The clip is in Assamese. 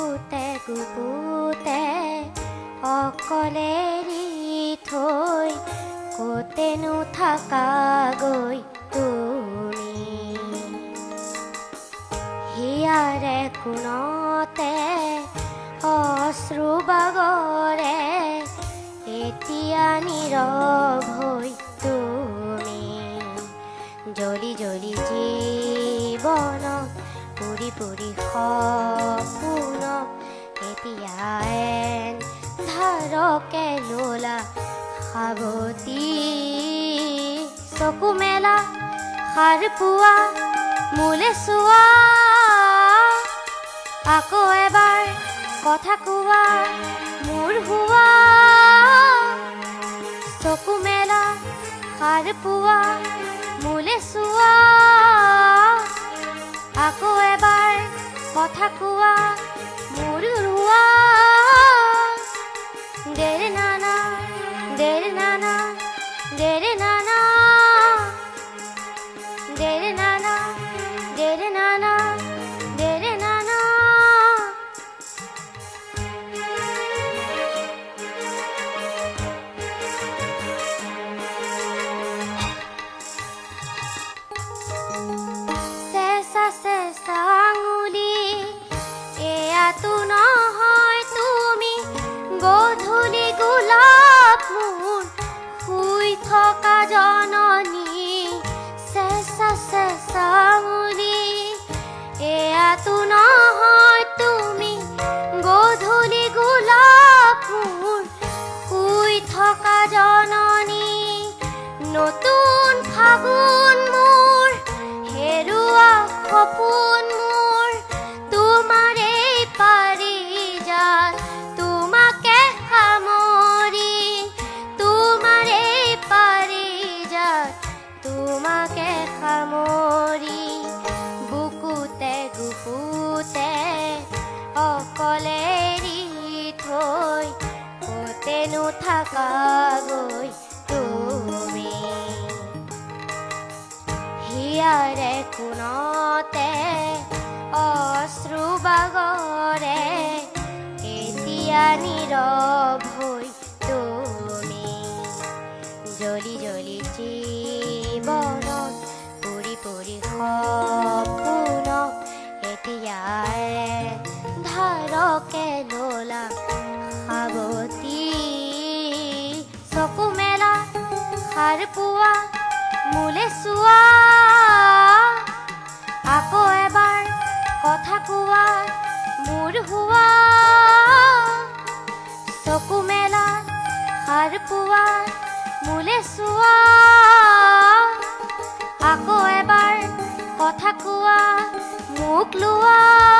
বুকুতে গুপুতে অকলে এৰি থৈ কতেনো থাকাগৈ তুমি হিয়াৰে কোণতে অশ্ৰু বাগৰে এতিয়া নীৰৱ হৈ তুমি জ্বলি জ্বলি জীৱনত পুৰি পুৰি সপোনক এতিয়া ধাৰকে ললা সাৱতী চকু মেলা সাৰ পোৱা মোলে চোৱা আকৌ এবাৰ কথা কোৱা মোৰ হোৱা চকু মেলা সাৰ পোৱা মোলে চোৱা আকৌ এবাৰ কথা কোৱা মোৰ হোৱা দেৰে নানা দেৰে নানা দেৰে নানা দেৰে নানা দেৰে নানা দেৰে নানা চেঁচা চেঁচা আঙুলি এয়াতো নহয় তুমি গধূলি গোলাপ মোৰ শুই থকা জননী চেঁচা চেঁচা আঙুলি এয়াতো নহয় তুমি গধূলি গোলাপ মোৰ শুই থকা জননী নতুন ফাগুন মোৰ হেৰুৱা সপোন মোৰ তোমাৰে পাৰিজাত তোমাকে সামৰি তোমাৰে পাৰিজাত তোমাকে সামৰি বুকুতে গুপুতে অকলে এৰি থৈ কতেনো থাকাগৈ তুমি হিয়াৰে কোণতে অশ্ৰু বাগৰে এতিয়া নীৰৱ হৈ তুমি জ্বলি জ্বলি জীৱনত পুৰি পুৰি সপোনক এতিয়া ধাৰকে ললা সাৱতী চকু মেলা সাৰ পোৱা মোলে চোৱা আকৌ এবাৰ কথা কোৱা মোৰ হোৱা চকু মেলা সাৰ পোৱা মোলে চোৱা আকৌ এবাৰ কথা কোৱা মোক লোৱা